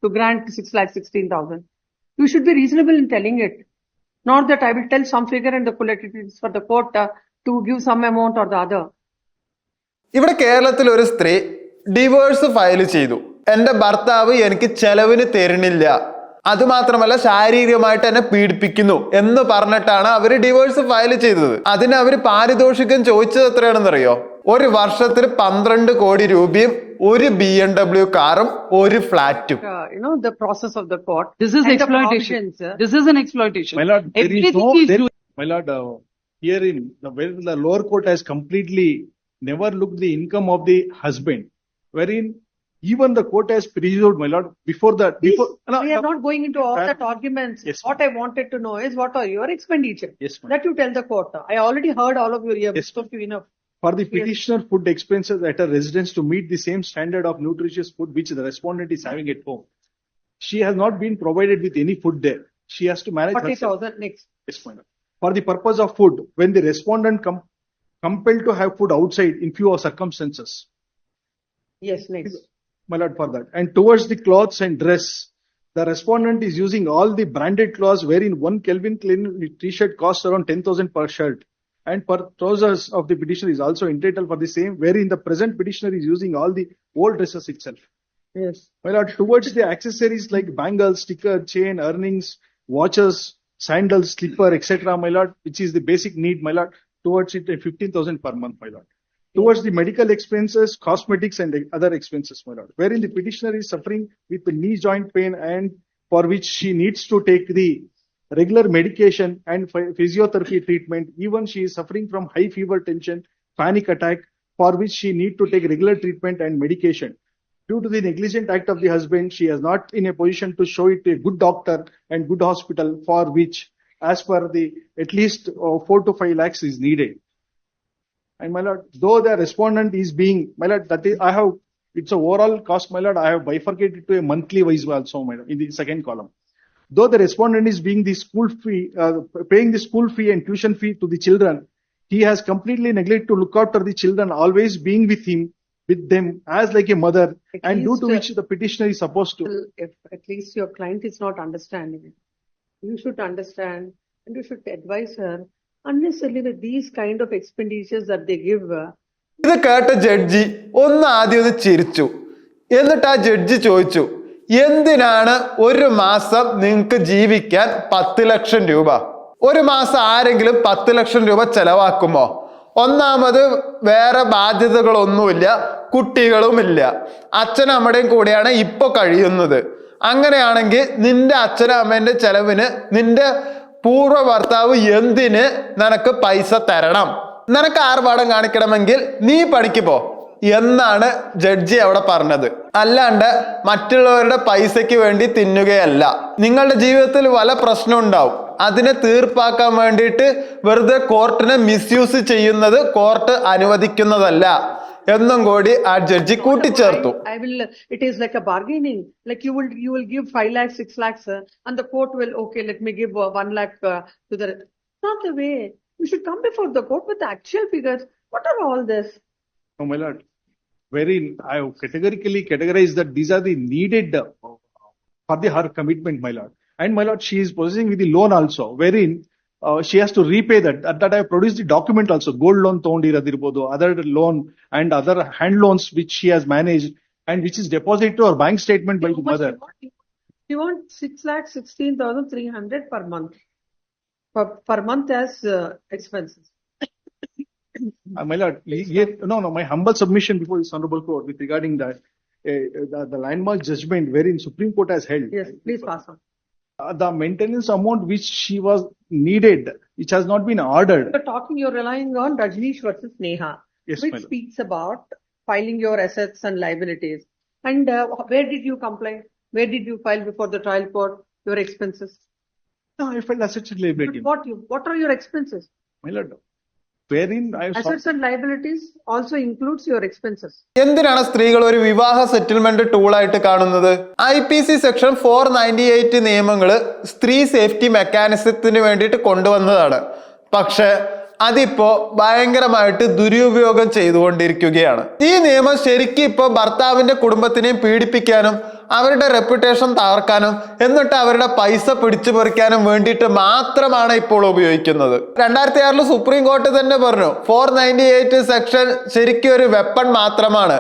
to grant 6,16,000. You should be reasonable in telling it. Not that I will tell some figure and the politics for the court to give some amount or the other. ഇവിടെ കേരളത്തിൽ ഒരു സ്ത്രീ divorce file ചെയ്തു. എന്റെ ഭർത്താവ് എനിക്ക് ചെലവിന് തരുന്നില്ല, അതുമാത്രമല്ല ശാരീരികമായിട്ട് എന്നെ പീഡിപ്പിക്കുന്നു എന്ന് പറഞ്ഞിട്ടാണ് അവര് ഡിവോഴ്സ് ഫയൽ ചെയ്തത്. അതിന് അവര് പാരിതോഷികം ചോദിച്ചത് എത്രയാണെന്നറിയോ? ഒരു വർഷത്തിൽ 12 കോടി രൂപയും ഒരു BMW കാറും ഒരു ഫ്ലാറ്റും. The process of the court. This is exploitation. This is an exploitation. My lord, my lord, here in the lower court has completely never looked the income of the husband, wherein even the court has presumed, my lord, before that. We are not going into all that arguments. Yes, what I wanted to know is what are your expenditure? Yes, ma'am. That you tell the court. I already heard all of you. You have Yes, spoken enough. For the petitioner food expenses at her residence to meet the same standard of nutritious food which the respondent is having at home, she has not been provided with any food there. She has to manage 40,000 next. Yes, my lord. For the purpose of food, when the respondent compelled to have food outside in few circumstances. Yes, next. My lord, for that. And towards the clothes and dress, the respondent is using all the branded clothes wherein one Calvin Klein t-shirt costs around 10,000 per shirt. And per trousers of the petitioner is also entitled for the same, wherein the present petitioner is using all the old dresses itself. Yes. My lord, towards the accessories like bangles, sticker, chain, earrings, watches, sandals, slipper, etc., my lord, which is the basic need, my lord, towards it 15,000 per month, my lord. Towards the medical expenses, cosmetics and other expenses, my lord, wherein the petitioner is suffering with the knee joint pain and for which she needs to take the regular medication and physiotherapy treatment. Even she is suffering from high fever, tension, panic attack, for which she need to take regular treatment and medication. Due to the negligent act of the husband, she is not in a position to show it to a good doctor and good hospital, for which, as per the at least 4 to 5 lakhs is needed. And my lord, though the respondent is being, my lord, that is, I have, it's a overall cost, my lord, I have bifurcated to a monthly wise also, my lord, in the second column. Though the respondent is being the school fee, paying the school fee and tuition fee to the children, he has completely neglected to look after the children, always being with him, with them as like a mother, and due to which the petitioner is supposed to. If at least your client is not understanding it, you should understand and you should advise her unnecessarily with these kind of expenditures that they give. ഇത് കേട്ട judge ഒന്ന് ആദ്യം ഒന്ന് ചിരിച്ചു. എന്നിട്ട് ആ judge ചോദിച്ചു, എന്തിനാണ് ഒരു മാസം നിങ്ങൾക്ക് ജീവിക്കാൻ 10 ലക്ഷം രൂപ? ഒരു മാസം ആരെങ്കിലും 10 ലക്ഷം രൂപ ചെലവാക്കുമോ? ഒന്നാമത് വേറെ ബാധ്യതകളൊന്നുമില്ല, കുട്ടികളുമില്ല, അച്ഛനമ്മയുടെയും കൂടെയാണ് ഇപ്പൊ കഴിയുന്നത്. അങ്ങനെയാണെങ്കിൽ നിന്റെ അച്ഛനമ്മേന്റെ ചെലവിന് നിന്റെ പൂർവ്വ ഭർത്താവ് എന്തിന് നിനക്ക് പൈസ തരണം? നിനക്ക് ആർഭാടം കാണിക്കണമെങ്കിൽ നീ പണിക്ക് പോ എന്നാണ് ജഡ്ജി അവിടെ പറഞ്ഞത്. അല്ലാണ്ട് മറ്റുള്ളവരുടെ പൈസയ്ക്ക് വേണ്ടി തിന്നുകയല്ല. നിങ്ങളുടെ ജീവിതത്തിൽ വല്ല പ്രശ്നം ഉണ്ടാവും, അതിനെ തീർപ്പാക്കാൻ വേണ്ടിയിട്ട് വെറുതെ കോർട്ടിനെ മിസ്യൂസ് ചെയ്യുന്നത് കോർട്ട് അനുവദിക്കുന്നതല്ല എന്നും കൂടി ആ ജഡ്ജി കൂട്ടിച്ചേർത്തു. It is like a bargaining. Like you will give 5 lakhs, 6 lakhs, and the court will, okay, let me give 1 lakh to the. Not the way. You should come before the court with the actual figures. What are all this? Oh, my lord, wherein I have categorically categorized that these are the needed for her commitment, my lord. And my lord, she is possessing with the loan also, wherein she has to repay that. At that I have produced the document also, gold loan tondiradirbodhu, other loan and other hand loans which she has managed and which is deposited to her bank statement by the mother. You want 6,16,300 per month. Per month as expenses. My lord, no, my humble submission before this honorable court with regarding that the landmark judgment wherein Supreme Court has held. Yes, please pass on. The maintenance amount which she was needed, which has not been ordered. You're relying on Rajneesh versus Neha, Yes, which speaks about filing your assets and liabilities. And where did you complain? Where did you file before the trial court your expenses? No, I filed assets and liability. What are your expenses? My lord, wherein I have assets and liabilities also includes your expenses. എന്തിനാണ് സ്ത്രീകൾ ഒരു വിവാഹ settlement ടൂളായിട്ട് കാണുന്നത്? IPC section 498 നിയമങ്ങള് സ്ത്രീ safety മെക്കാനിസത്തിന് വേണ്ടിയിട്ട് കൊണ്ടുവന്നതാണ്. പക്ഷെ അതിപ്പോ ഭയങ്കരമായിട്ട് ദുരുപയോഗം ചെയ്തുകൊണ്ടിരിക്കുകയാണ്. ഈ നിയമം ശരിക്കും ഇപ്പൊ ഭർത്താവിന്റെ കുടുംബത്തിനെയും പീഡിപ്പിക്കാനും അവരുടെ റെപ്യൂട്ടേഷൻ തകർക്കാനും എന്നിട്ട് അവരുടെ പൈസ പിടിച്ചു പറിക്കാനും വേണ്ടിയിട്ട് മാത്രമാണ് ഇപ്പോൾ ഉപയോഗിക്കുന്നത്. 2006 സുപ്രീം കോടതി തന്നെ പറഞ്ഞു 498 സെക്ഷൻ ശരിക്കും ഒരു വെപ്പൺ മാത്രമാണ്,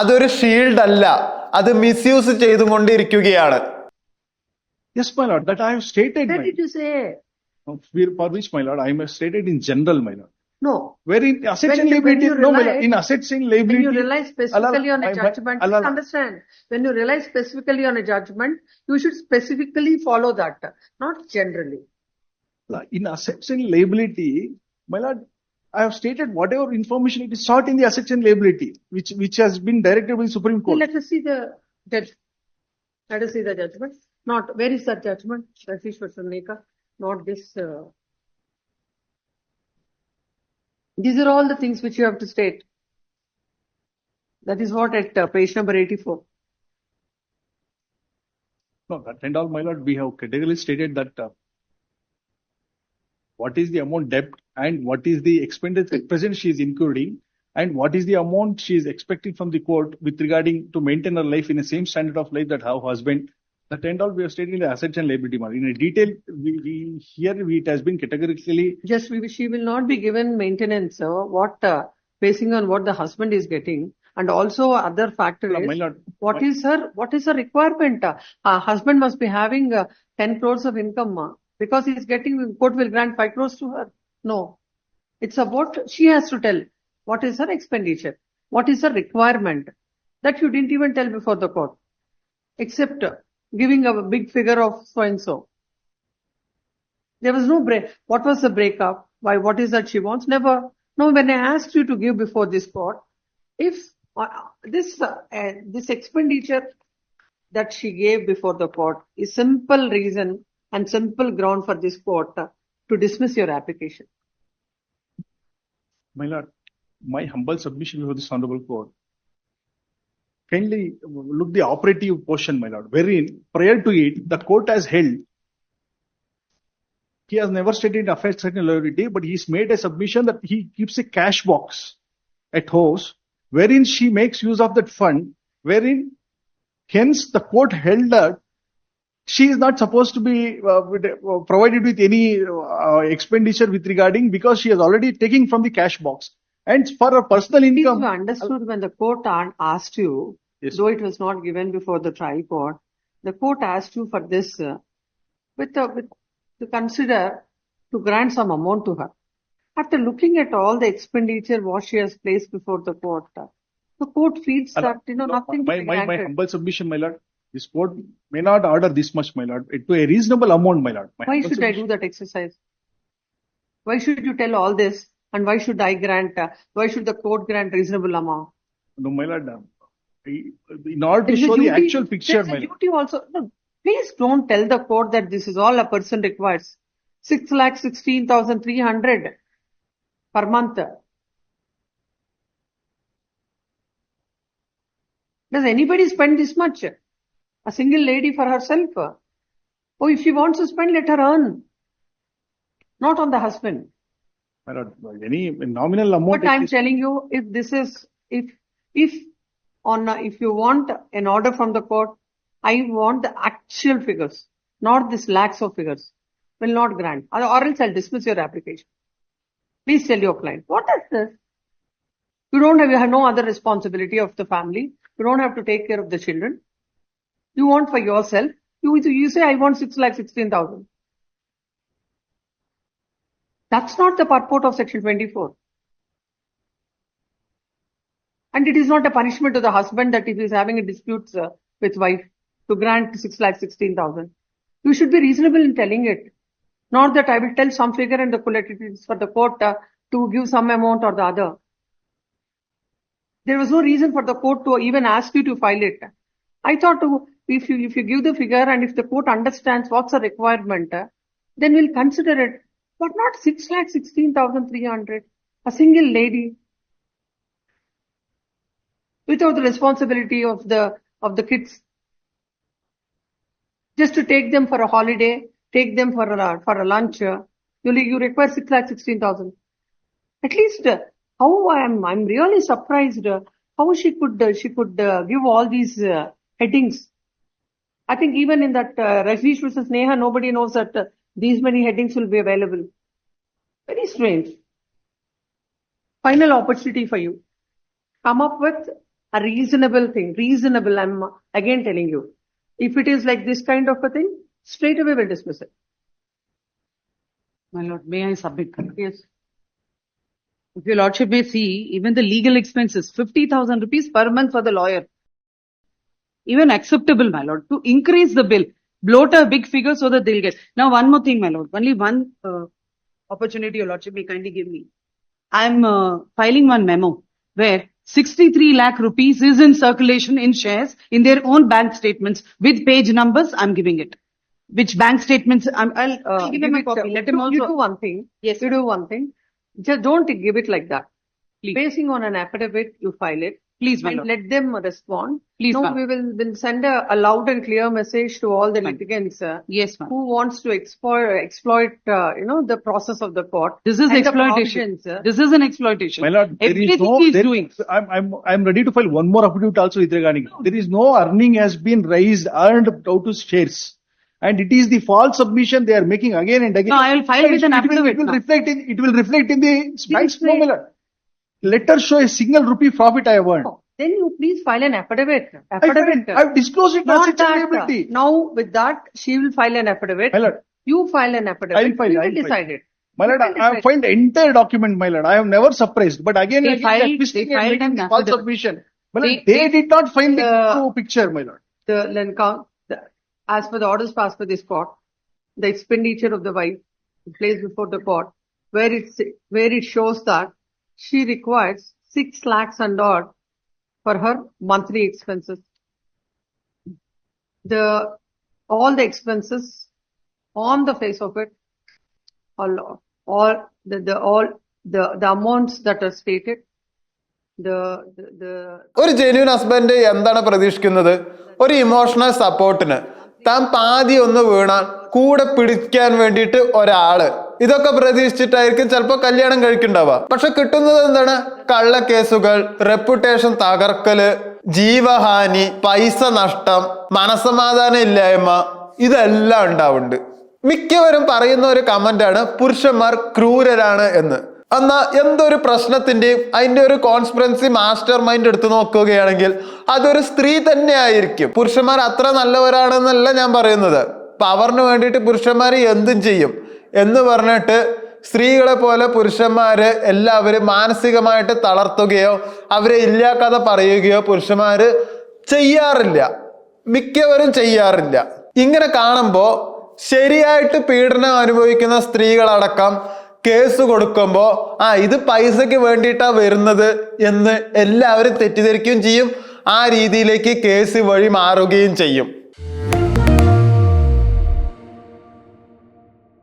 അതൊരു ഷീൽഡ് അല്ല, അത് മിസ്യൂസ് ചെയ്തുകൊണ്ടിരിക്കുകയാണ്. Yes, my lord, that I have stated. Where did you say? For which, my lord, I have stated in general, my lord. No. Wherein assets When and you liability, no, my lord, rely- in assets and When liability. you rely specifically on a judgment, Allah, please understand. When you rely specifically on a judgment, you should specifically follow that, not generally. in assets and liability, my lord, I have stated whatever information it is sought in the assets and liability, which has been directed by the Supreme Okay, Court. let us see the judge. Let us see the judgment. Not, where is that judgment? Rashish Vasaneka. Not this. These are all the things which you have to state. That is what at page number 84. No, that and all, my lord, we have categorically stated that what is the amount debt and what is the expenditure at present she is incurring and what is the amount she is expecting from the court with regarding to maintain her life in the same standard of life that her husband. That and all we have stated in the assets and liability. In a detail, it has been categorically. Just she will not be given maintenance. Basing on what the husband is getting, and also other factor No, is my lord, what is her requirement? Husband must be having 10 crores of income because he is getting, court will grant 5 crores to her. No, it's about she has to tell what is her expenditure, what is her requirement. That you didn't even tell before the court, except giving a big figure of so and so. There was no break. What was the breakup? Why? What is that she wants? Never. No, when I asked you to give before this court, if this expenditure that she gave before the court is simple reason and simple ground for this court to dismiss your application. My lord, my humble submission before this honorable court. Kindly look the operative portion, my lord, wherein prior to it, the court has held. He has never stated affects certain liability, but he's made a submission that he keeps a cash box at house, wherein she makes use of that fund, wherein hence the court held that she is not supposed to be provided with any expenditure with regarding because she is already taking from the cash box. And for her personal income. You understood when the court asked you, Yes. though it was not given before the trial court, the court asked you for this to consider to grant some amount to her. After looking at all the expenditure what she has placed before the court feels that nothing to be My granted. humble submission, my lord, this court may not order this much, my lord, to a reasonable amount, my lord. Why should I do that exercise? Why should you tell all this? And why should I grant? Why should the court grant reasonable amount? No, my lord, in order to show the actual picture, There's my a lord. duty also. No, please don't tell the court that this is all a person requires. 6,16,300 per month. Does anybody spend this much? A single lady for herself? Oh, if she wants to spend, let her earn. Not on the husband. My lord, any nominal amount. But I'm telling you, if this is, if you want an order from the court, I want the actual figures, not this lakhs of figures. Will not grant, or else I'll dismiss your application. Please tell your client, what is this? You have no other responsibility of the family. You don't have to take care of the children. You want for yourself. You say, I want 6,16,000. That's not the purport of section 24. And it is not a punishment to the husband that if he is having a dispute with wife to grant 6,16,000. You should be reasonable in telling it. Not that I will tell some figure and the it is for the court to give some amount or the other. There was no reason for the court to even ask you to file it. I thought if you give the figure and if the court understands what's the requirement, then we'll consider it. But not 6,16,300. A single lady without the responsibility of the kids, just to take them for a holiday, take them for a lunch. You require 6,16,000. At least how I'm really surprised how she could give all these headings. I think even in that Rajneesh versus Neha, nobody knows that these many headings will be available. Very strange. Final opportunity for you. Come up with a reasonable thing. Reasonable, I'm again telling you. If it is like this kind of a thing, straight away we'll dismiss it. My lord, may I submit? Yes. If your lordship may see, even the legal expenses, 50,000 rupees per month for the lawyer. Even acceptable, my lord, to increase the bill, bloat a big figure so that they'll get. Now, one more thing, my lord, only one opportunity your lordship may kindly give me. I'm filing one memo where 63 lakh rupees is in circulation in shares in their own bank statements with page numbers. I'm giving it. Which bank statements? I'll give him a copy. Let him also. You do one thing. Yes. You do one thing. Just don't give it like that. Please. Basing on an affidavit, you file it. Please, my And lord. let them respond. Please, No, ma'am. we will send a loud and clear message to all the Fine. litigants Yes, ma'am. who wants to exploit the process of the court. This is and the exploitation. provisions. This is an exploitation. My lord, there is Everything no. he's there- doing. I'm ready to file one more affidavit also with regarding. There is no earning has been raised earned out of shares, and it is the false submission they are making again and again. No, I will file with an affidavit It will now. reflect in. It will reflect in the bank's right. no, my lord. Let her show a single rupee profit I have earned. Then you please file an affidavit. I've disclosed it as Not such a that. liability. Now with that, she will file an affidavit. My lord. You file an affidavit. I'll file, We I'll will file. decide it. My lord, We will I have decide. filed the entire document, my lord. I have never suppressed. But again, They and again, filed- they're twisting they and filed making an the false affidavit. submission. My lord, They- they did not find the The- true picture, my lord. As per the orders passed by this court, the expenditure of the wife placed before the court, where it shows that she requires 6 lakhs and odd for her monthly expenses. All the expenses on the face of it, all the amounts that are stated, the ഒരു genuine husband എന്താണ് പ്രതീക്ഷിക്കുന്നത്? ഒരു emotional സപ്പോർട്ടിന് താൻ പാതി ഒന്ന് വീണാൽ കൂടെ പിടിക്കാൻ വേണ്ടിയിട്ട് ഒരാള്, ഇതൊക്കെ പ്രതീക്ഷിച്ചിട്ടായിരിക്കും ചിലപ്പോ കല്യാണം കഴിക്കുന്നുണ്ടാവുക. പക്ഷെ കിട്ടുന്നത് എന്താണ്? കള്ളക്കേസുകൾ, റെപ്യൂട്ടേഷൻ തകർക്കല്, ജീവഹാനി, പൈസ നഷ്ടം, മനസമാധാനം ഇല്ലായ്മ, ഇതെല്ലാം ഉണ്ടാവുന്നുണ്ട്. മിക്കവരും പറയുന്ന ഒരു കമന്റാണ് പുരുഷന്മാർ ക്രൂരരാണ് എന്ന്. എന്നാ എന്തൊരു പ്രശ്നത്തിന്റെയും അതിന്റെ ഒരു കോൺസ്പിറൻസി മാസ്റ്റർ മൈൻഡ് എടുത്തു നോക്കുകയാണെങ്കിൽ അതൊരു സ്ത്രീ തന്നെ ആയിരിക്കും. പുരുഷന്മാർ അത്ര നല്ലവരാണെന്നല്ല ഞാൻ പറയുന്നത്. പവറിന് വേണ്ടിയിട്ട് പുരുഷന്മാർ എന്തും ചെയ്യും എന്ന് പറഞ്ഞിട്ട് സ്ത്രീകളെ പോലെ പുരുഷന്മാര് എല്ലാവരും മാനസികമായിട്ട് തളർത്തുകയോ അവരെ ഇല്ലാക്കഥ പറയുകയോ പുരുഷന്മാര് ചെയ്യാറില്ല. മിക്കവരും ചെയ്യാറില്ല. ഇങ്ങനെ കാണുമ്പോ ശരിയായിട്ട് പീഡനം അനുഭവിക്കുന്ന സ്ത്രീകളടക്കം കേസ് കൊടുക്കുമ്പോ ഇത് പൈസക്ക് വേണ്ടിയിട്ടാ വരുന്നത് എന്ന് എല്ലാവരും തെറ്റിദ്ധരിക്കുകയും ചെയ്യും. ആ രീതിയിലേക്ക് കേസ് വഴി മാറുകയും ചെയ്യും.